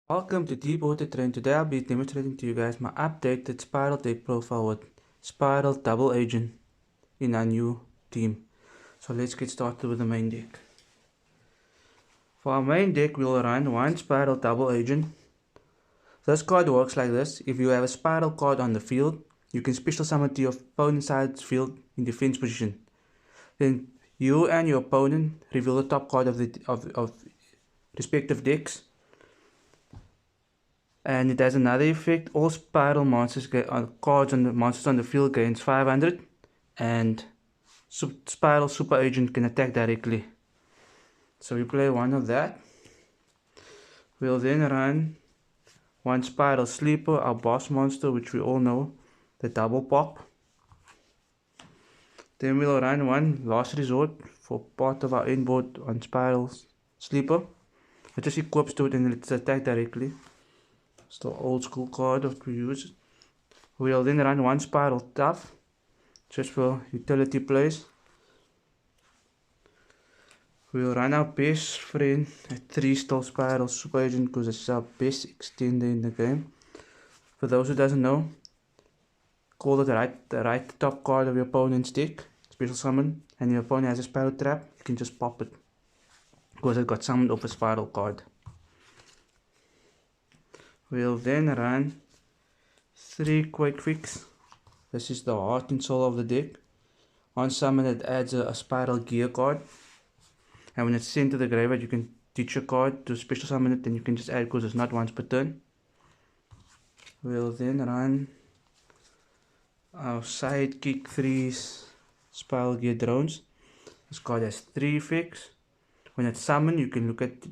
Welcome to Deep Water Train. Today I'll be demonstrating to you guys my updated Spiral deck profile with Spiral Double Agent in our new team. So let's get started with the main deck. For our main deck we'll run one Spiral Double Agent. This card works like this. If you have a Spiral card on the field, you can special summon to your opponent's side's field in defense position. Then you and your opponent reveal the top card of the respective decks. And it has another effect. All Spiral monsters cards on the monsters on the field gains 500, and Spiral Super Agent can attack directly. So we play one of that. We'll then run one Spiral Sleeper, our boss monster, which we all know, the double pop. Then we'll run one Last Resort for part of our inboard on Spiral Sleeper. It just equips to it and let's attack directly. Still old school card that we use. We'll then run one Spiral Tough just for utility plays. We'll run our best friend, a 3-star Spiral Super Agent, because it's our best extender in the game. For those who doesn't know, call it the right top card of your opponent's deck, special summon, and your opponent has a Spiral Trap, you can just pop it because it got summoned off a Spiral card. We'll then run 3 Quick Fix. This is the heart and soul of the deck. On summon it adds a Spiral Gear card, and when it's sent to the graveyard you can teach a card to special summon it, and you can just add because it's not once per turn. We'll then run our Sidekick 3's Spiral Gear Drones. This card has 3 effects. When it's summoned you can look at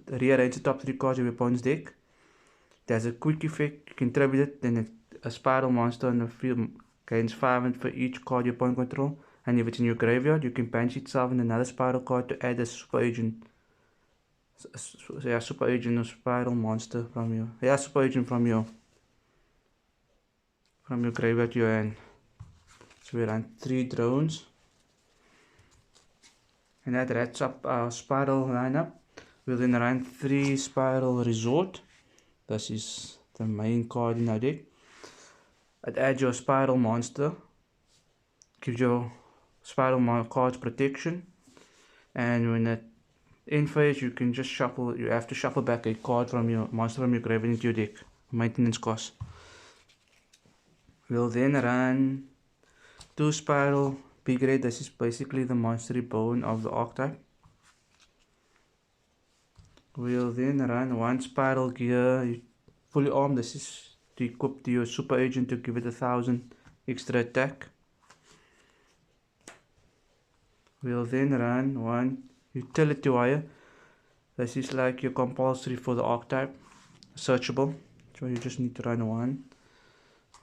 rearrange the top 3 cards of your opponent's deck. There's a quick effect, you can tribute it, then a Spiral monster on the field gains 500 for each card your opponent control, and if it's in your graveyard you can banish itself in another Spiral card to add a Super Agent. Super Agent or Spiral monster from your Super Agent from your graveyard to your hand. So we run 3 drones, and that wraps up our Spiral lineup. We'll then run 3 Spiral Resort. This is the main card in our deck. It adds your Spiral monster, gives your Spiral cards protection, and when it end phase you can just shuffle. You have to shuffle back a card from your monster from your graveyard into your deck. Maintenance cost. We'll then run 2 Spiral Big Red. This is basically the monster reborn of the archetype. We'll then run 1 Spiral Gear fully armed. This is to equip to your Super Agent to give it 1000 extra attack. We'll then run 1 Utility Wire. This is like your compulsory for the archetype, searchable, so you just need to run 1.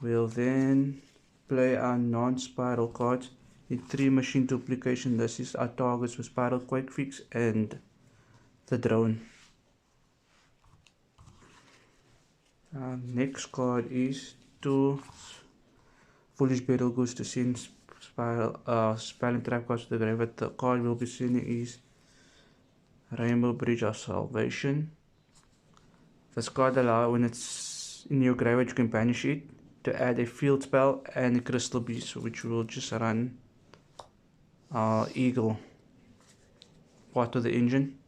We'll then play our non-Spiral cards in 3 Machine Duplication. This is our targets with Spiral Quick Fix and the drone. Our next card is 2 Foolish Burial Goods to send Spell and Trap cards to the graveyard. The card we'll be sending is Rainbow Bridge of Salvation. This card allows, when it's in your graveyard, you can banish it to add a field spell and a Crystal Beast, which will just run our Eagle, part of the engine.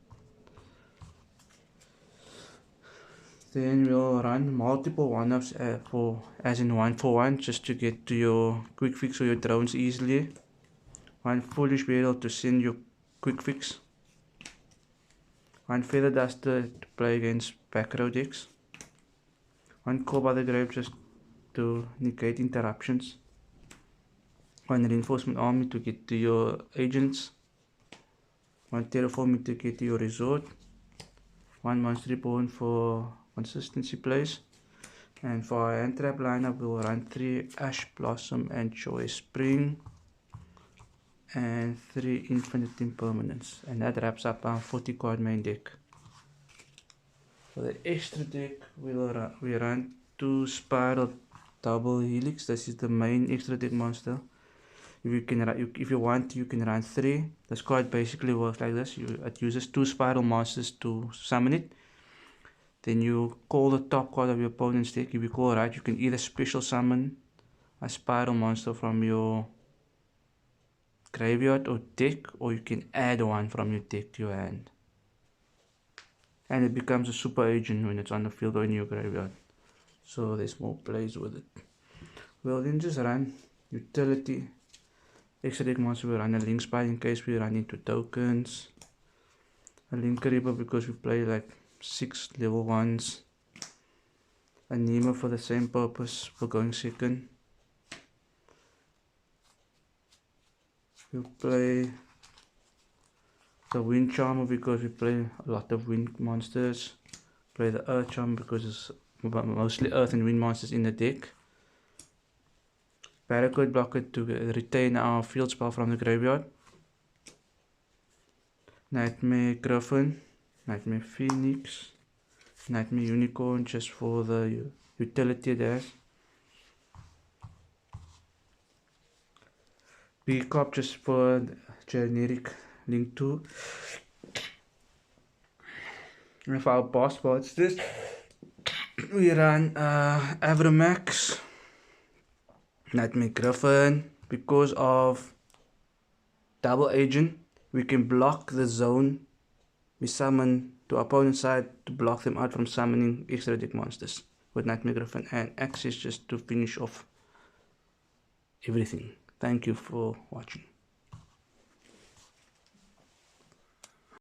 Then we'll run multiple one-ups as in 1 for 1, just to get to your Quick Fix or your drones easily. 1 Foolish Burial to send your Quick Fix. 1 Feather Duster to play against back row decks. 1 Call by the Grave just to negate interruptions. 1 Reinforcement Army to get to your agents. 1 Terraforming to get to your resort. 1 Monster Reborn for consistency plays. And for our hand trap lineup we'll run 3 Ash Blossom and Joy Spring and 3 Infinite Impermanence, and that wraps up our 40 card main deck. For the extra deck we run 2 Spiral Double Helix. This is the main extra deck monster. If you want, you can run 3. This card basically works like this. It uses 2 Spiral monsters to summon it. Then you call the top card of your opponent's deck. If you call right, you can either special summon a spiral monster from your graveyard or deck, or you can add one from your deck to your hand. And it becomes a super agent when it's on the field or in your graveyard. So there's more plays with it. Well, then just run utility. Extra deck monster, we run a link spy in case we run into tokens. A link reaper because we play like 6 level 1s. A Nemo for the same purpose, for going second. We'll play the Wind Charmer because we play a lot of wind monsters. Play the Earth Charmer because it's mostly Earth and Wind monsters in the deck. Parakeet Blocker to retain our field spell from the graveyard. Nightmare Griffin, Nightmare Phoenix, Nightmare Unicorn just for the utility there. Peacock just for generic link 2. And for our boss parts, this we run Avramax, Nightmare Griffin. Because of double agent, we can block the zone we summon to opponent's side to block them out from summoning extra deck monsters with Nightmare Griffin, and access just to finish off everything. Thank you for watching.